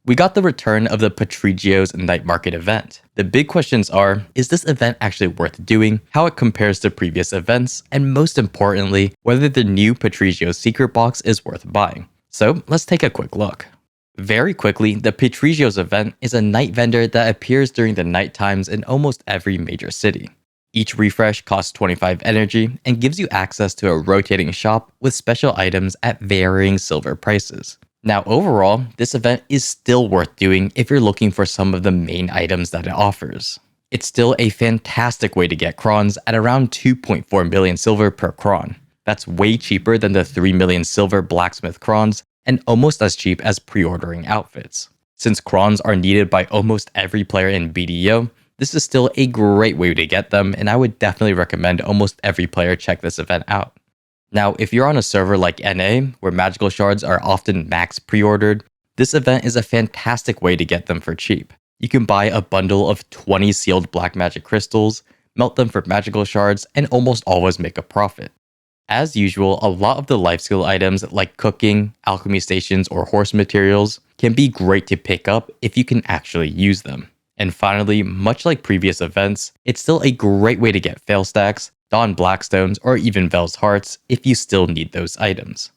We got the return of the Patrigio's Night Market event. The big questions are, is this event actually worth doing, how it compares to previous events, and most importantly, whether the new Patrigo Secret Box is worth buying. So let's take a quick look. Very quickly, the Patrigio's event is a night vendor that appears during the night times in almost every major city. Each refresh costs 25 energy and gives you access to a rotating shop with special items at varying silver prices. Now overall, this event is still worth doing if you're looking for some of the main items that it offers. It's still a fantastic way to get crons at around 2.4 million silver per cron. That's way cheaper than the 3 million silver blacksmith crons and almost as cheap as pre-ordering outfits. Since crons are needed by almost every player in BDO, this is still a great way to get them, and I would definitely recommend almost every player check this event out. Now, if you're on a server like NA, where magical shards are often max pre-ordered, this event is a fantastic way to get them for cheap. You can buy a bundle of 20 sealed black magic crystals, melt them for magical shards, and almost always make a profit. As usual, a lot of the life skill items like cooking, alchemy stations, or horse materials can be great to pick up if you can actually use them. And finally, much like previous events, it's still a great way to get fail stacks, Dawn Blackstones, or even Vel's Hearts if you still need those items.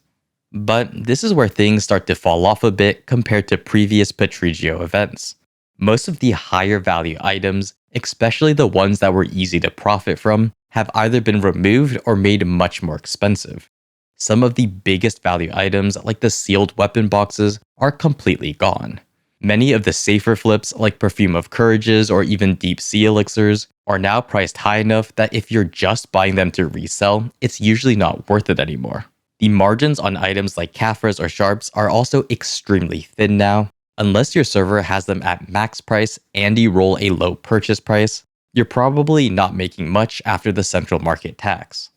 But this is where things start to fall off a bit compared to previous Patrigio events. Most of the higher value items, especially the ones that were easy to profit from, have either been removed or made much more expensive. Some of the biggest value items, like the sealed weapon boxes, are completely gone. Many of the safer flips, like Perfume of Courages or even Deep Sea Elixirs, are now priced high enough that if you're just buying them to resell, it's usually not worth it anymore. The margins on items like Kaphras or Sharps are also extremely thin now. Unless your server has them at max price and you roll a low purchase price, you're probably not making much after the central market tax.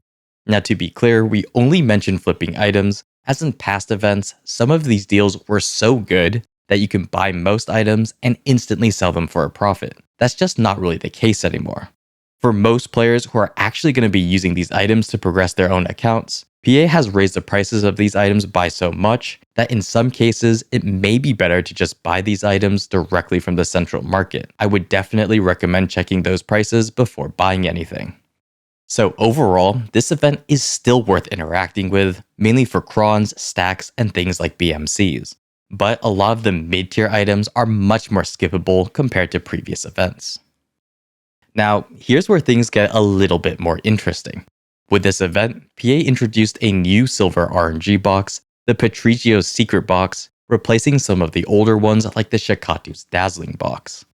Now to be clear, we only mention flipping items, as in past events, some of these deals were so good that you can buy most items and instantly sell them for a profit. That's just not really the case anymore. For most players who are actually going to be using these items to progress their own accounts, PA has raised the prices of these items by so much that in some cases, it may be better to just buy these items directly from the central market. I would definitely recommend checking those prices before buying anything. So overall, this event is still worth interacting with, mainly for crons, stacks, and things like BMCs. But a lot of the mid-tier items are much more skippable compared to previous events. Now, here's where things get a little bit more interesting. With this event, PA introduced a new silver RNG box, the Patrigio Secret Box, replacing some of the older ones like the Shakatu's Dazzling box.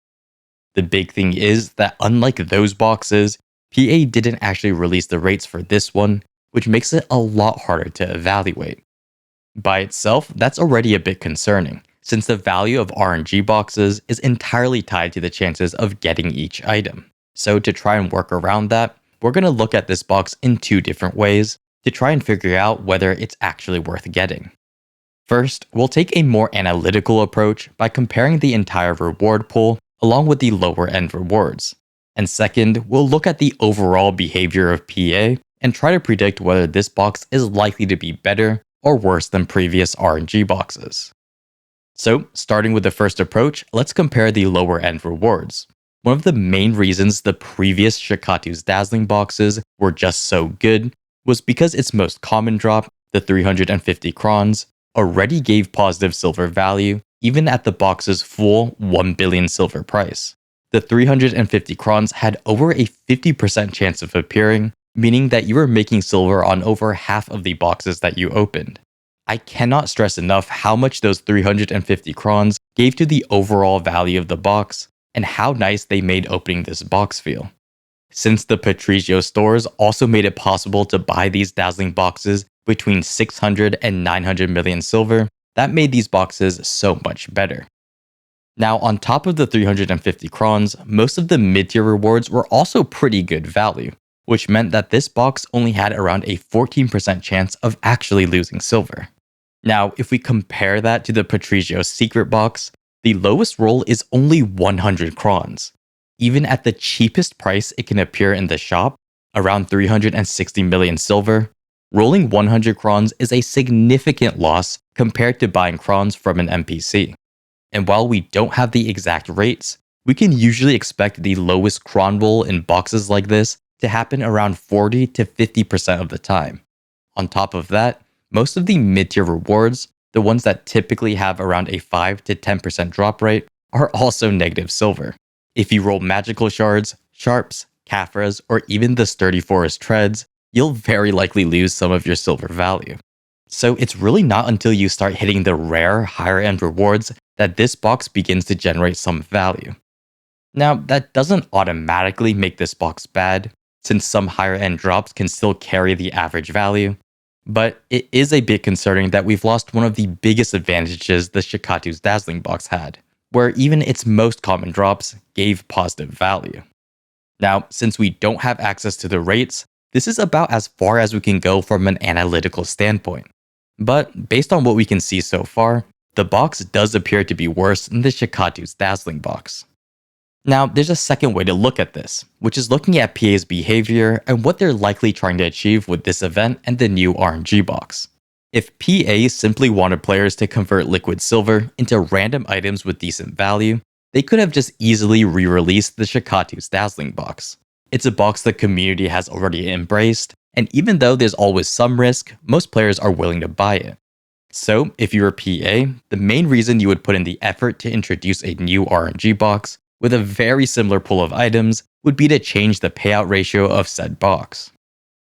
The big thing is that unlike those boxes, PA didn't actually release the rates for this one, which makes it a lot harder to evaluate. By itself, that's already a bit concerning, since the value of RNG boxes is entirely tied to the chances of getting each item. So to try and work around that, we're going to look at this box in two different ways to try and figure out whether it's actually worth getting. First, we'll take a more analytical approach by comparing the entire reward pool along with the lower end rewards. And second, we'll look at the overall behavior of PA and try to predict whether this box is likely to be better or worse than previous RNG boxes. So, starting with the first approach, let's compare the lower end rewards. One of the main reasons the previous Shakatu's Dazzling boxes were just so good was because its most common drop, the 350 crons, already gave positive silver value even at the box's full 1 billion silver price. The 350 crons had over a 50% chance of appearing, meaning that you were making silver on over half of the boxes that you opened. I cannot stress enough how much those 350 crons gave to the overall value of the box, and how nice they made opening this box feel. Since the Patrigio stores also made it possible to buy these dazzling boxes between 600 and 900 million silver, that made these boxes so much better. Now, on top of the 350 crons, most of the mid-tier rewards were also pretty good value, which meant that this box only had around a 14% chance of actually losing silver. Now, if we compare that to the Patrigio Secret Box, the lowest roll is only 100 crons. Even at the cheapest price it can appear in the shop, around 360 million silver, rolling 100 crons is a significant loss compared to buying crons from an NPC. And while we don't have the exact rates, we can usually expect the lowest cron roll in boxes like this to happen around 40 to 50% of the time. On top of that, most of the mid-tier rewards, the ones that typically have around a 5 to 10% drop rate, are also negative silver. If you roll magical shards, sharps, Caphras, or even the sturdy forest treads, you'll very likely lose some of your silver value. So it's really not until you start hitting the rare, higher end rewards that this box begins to generate some value. Now, that doesn't automatically make this box bad, since some higher end drops can still carry the average value, but it is a bit concerning that we've lost one of the biggest advantages the Shikatu's Dazzling box had, where even its most common drops gave positive value. Now, since we don't have access to the rates, this is about as far as we can go from an analytical standpoint. But based on what we can see so far, the box does appear to be worse than the Shikatu's Dazzling box. Now, there's a second way to look at this, which is looking at PA's behavior and what they're likely trying to achieve with this event and the new RNG box. If PA simply wanted players to convert liquid silver into random items with decent value, they could have just easily re-released the Shikatu's Dazzling box. It's a box the community has already embraced, and even though there's always some risk, most players are willing to buy it. So, if you're a PA, the main reason you would put in the effort to introduce a new RNG box with a very similar pool of items would be to change the payout ratio of said box.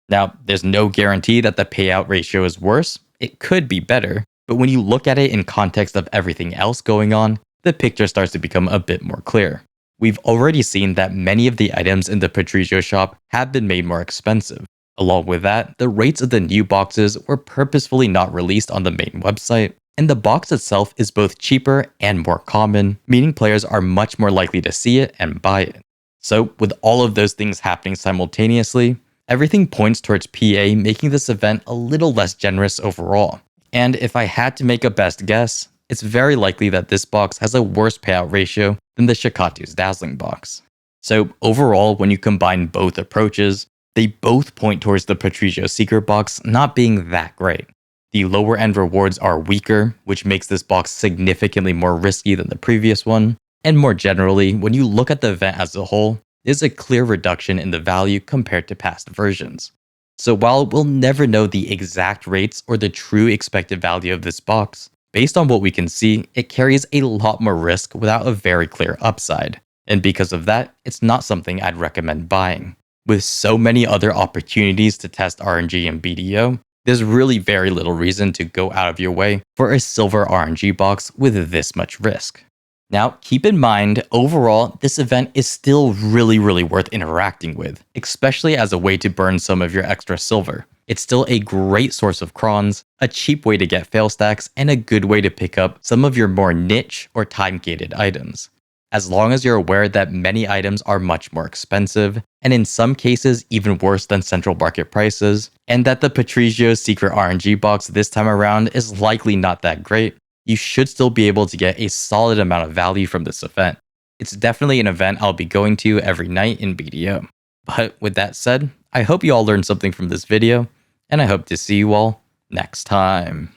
Now, there's no guarantee that the payout ratio is worse. It could be better, but when you look at it in context of everything else going on, the picture starts to become a bit more clear. We've already seen that many of the items in the Patrigio shop have been made more expensive. Along with that, the rates of the new boxes were purposefully not released on the main website, and the box itself is both cheaper and more common, meaning players are much more likely to see it and buy it. So, with all of those things happening simultaneously, everything points towards PA making this event a little less generous overall. And if I had to make a best guess, it's very likely that this box has a worse payout ratio than the Shikatu's Dazzling box. So overall, when you combine both approaches, they both point towards the Patrigo Secret Box not being that great. The lower end rewards are weaker, which makes this box significantly more risky than the previous one. And more generally, when you look at the event as a whole, there's a clear reduction in the value compared to past versions. So while we'll never know the exact rates or the true expected value of this box, based on what we can see, it carries a lot more risk without a very clear upside. And because of that, it's not something I'd recommend buying. With so many other opportunities to test RNG and BDO, there's really very little reason to go out of your way for a silver RNG box with this much risk. Now, keep in mind, overall, this event is still really worth interacting with, especially as a way to burn some of your extra silver. It's still a great source of crons, a cheap way to get fail stacks, and a good way to pick up some of your more niche or time-gated items. As long as you're aware that many items are much more expensive, and in some cases even worse than central market prices, and that the Patrigio Secret RNG box this time around is likely not that great, you should still be able to get a solid amount of value from this event. It's definitely an event I'll be going to every night in BDO. But with that said, I hope you all learned something from this video, and I hope to see you all next time.